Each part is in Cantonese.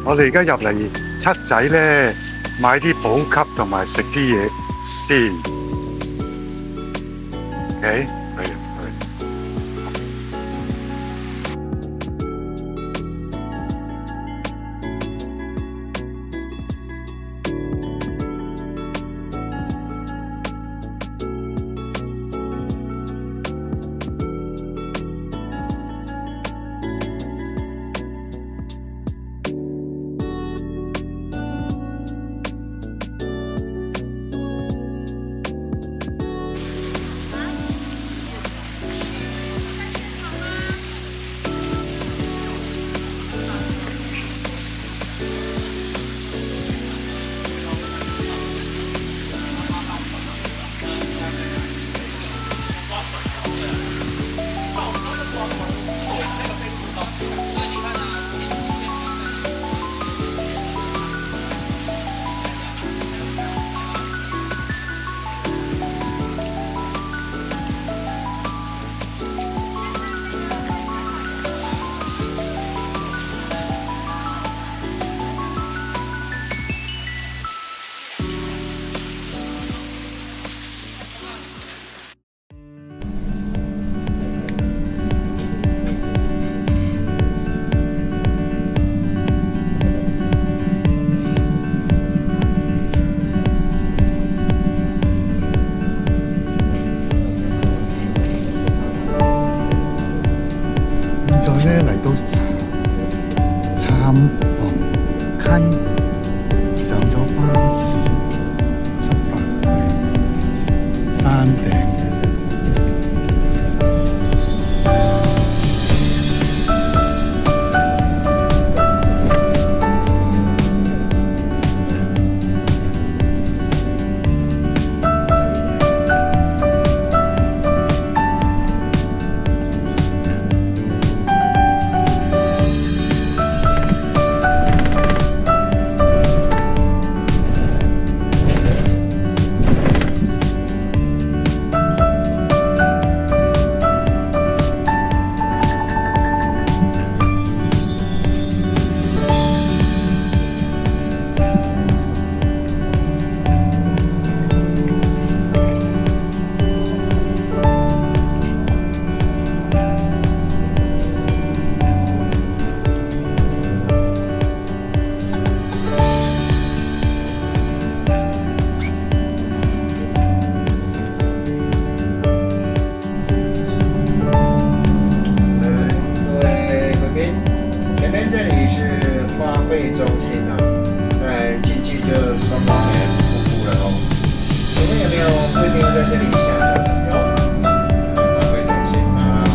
我哋而家入嚟七仔咧，買啲補給同埋食啲嘢先。OK， 去。嚟到參訪溪，上咗巴士，出發去山頂。会中心啊，在进去就双方面瀑布了哦。请问有没有贵宾在这里下车的？有。花卉中心好。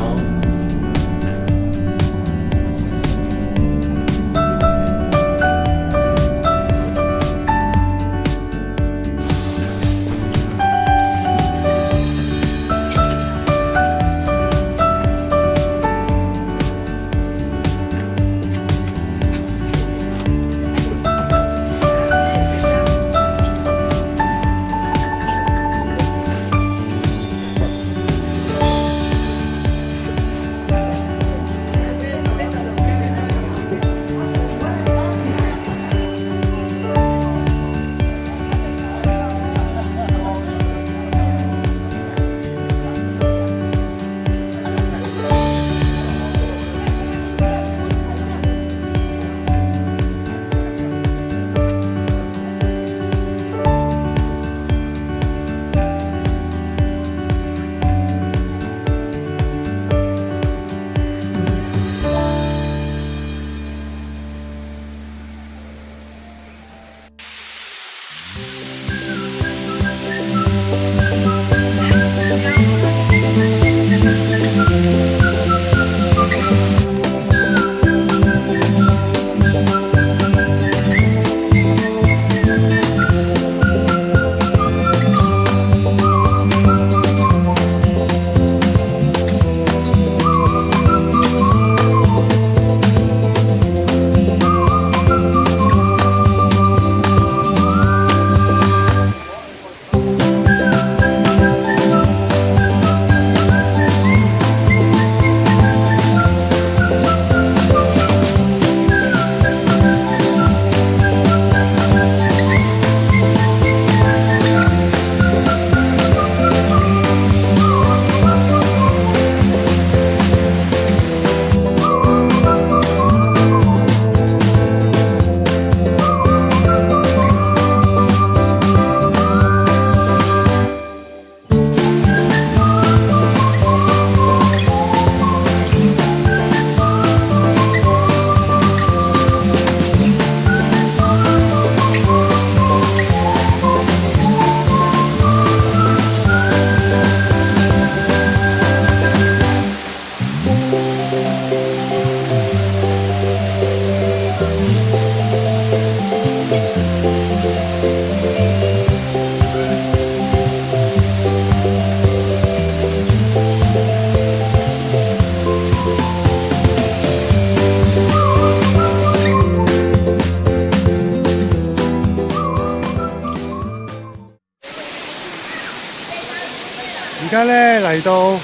家咧嚟到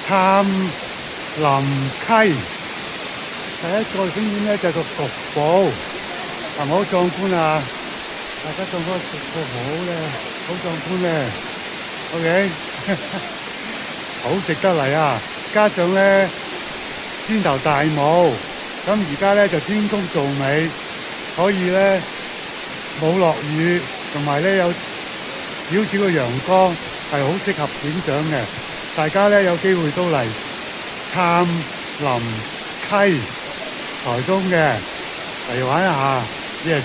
杉林溪，第一個景點咧就係個瀑布，係咪好壯觀啊？大家上嗰個瀑布好咧，好壯觀咧。OK， 好值得嚟啊！加上咧天頭大霧，咁而家咧就天公造美，可以咧冇落雨，同埋咧有少少嘅陽光，係好適合影相嘅。大家咧有機會都嚟杉林溪台中嘅嚟玩一下 ，yes。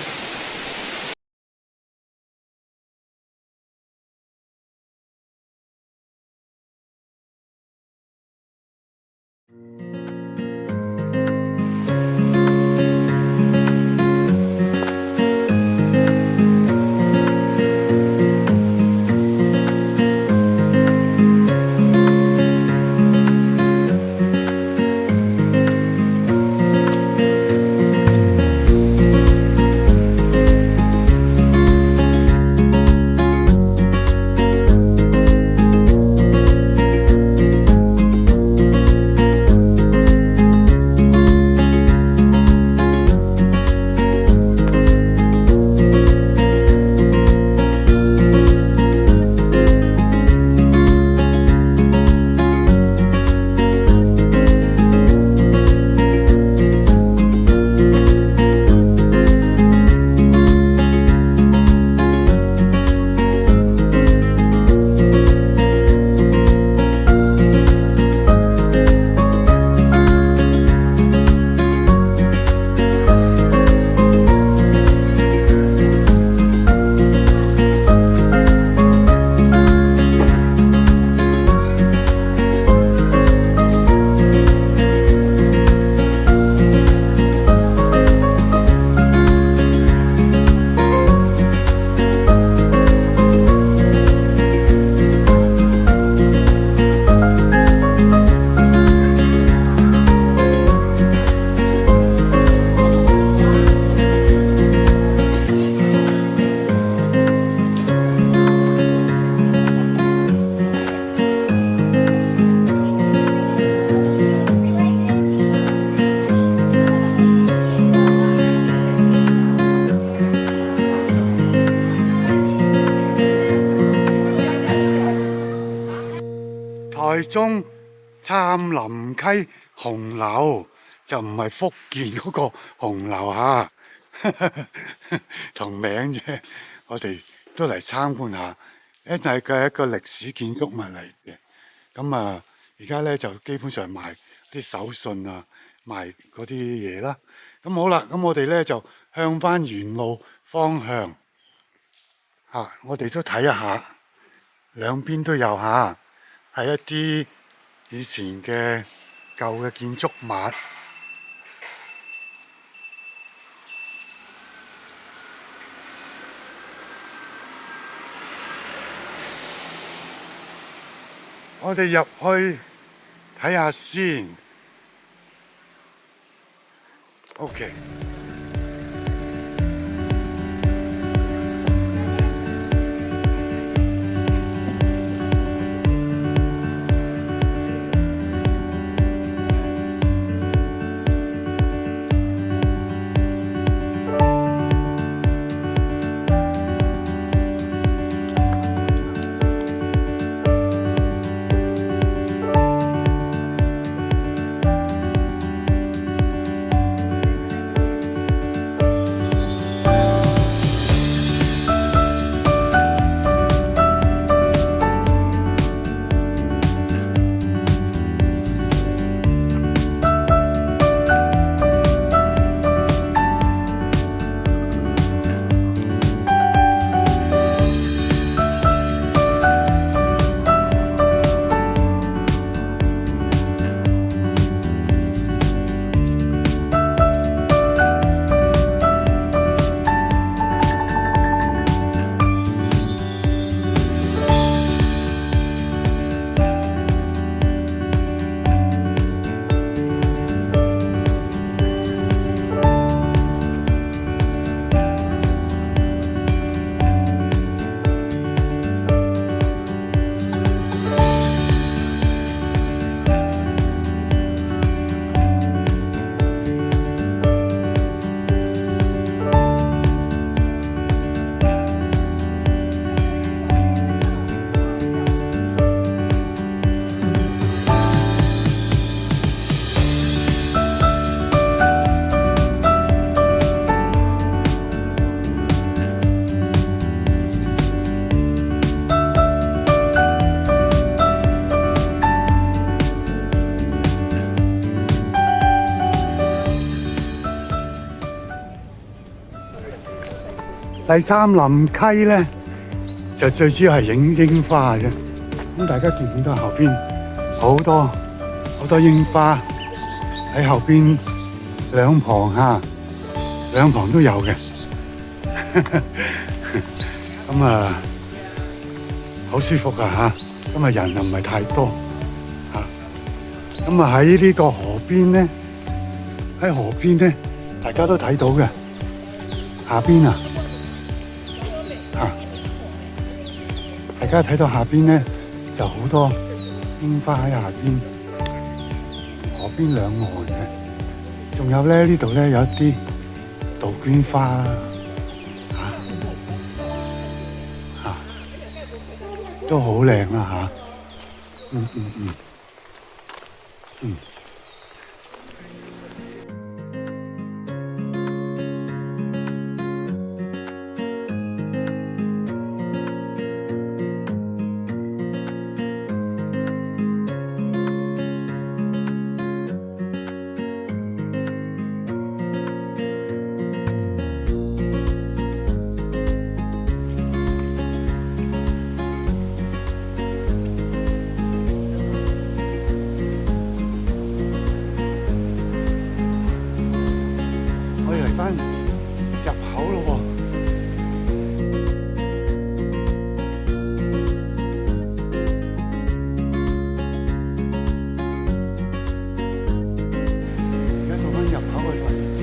台中杉林溪紅樓就唔係福建嗰個紅樓嚇，同名啫。我哋都嚟參觀下，因為佢係一個歷史建築物嚟嘅。咁啊，而家咧就基本上賣啲手信啊，賣嗰啲嘢啦。咁好啦，咁我哋咧就向翻原路方向嚇，我哋都睇一下，兩邊都有嚇。係一啲以前嘅舊嘅建築物，我哋入去睇下先。OK。嚟杉林溪咧，就最主要係影櫻花嘅啫。咁大家見唔見到後邊好多櫻花喺後邊兩旁兩旁都有嘅。咁啊，好舒服啊嚇！咁啊人又唔係太多嚇。咁啊喺呢個河邊咧，大家都睇到嘅。下邊大家睇到下邊咧就好多櫻花喺下邊，河邊兩岸嘅。仲有咧呢度咧有一啲杜鵑花啦。都好靚啦嚇，入口咯喎。而家到返入口嘅位置。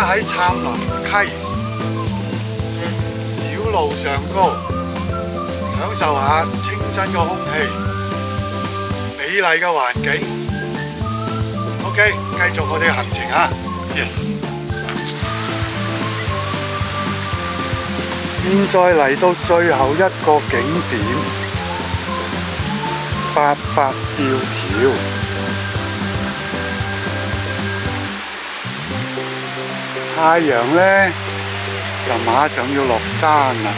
喺杉林溪小路上高，享受下清新嘅空氣、美麗嘅環境。OK， 繼續我哋嘅行程啊 ！Yes。現在嚟到最後一個景點88吊橋，太陽呢就馬上要落山啦。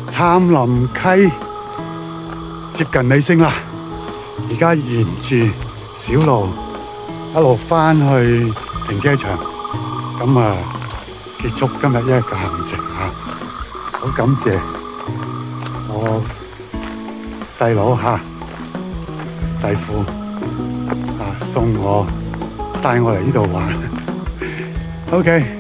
杉林溪接近尾聲啦，而家沿住小路一路返去停車場，咁啊結束今日一日嘅行程嚇。好感謝我細佬嚇弟婦送我帶我嚟呢度玩。OK。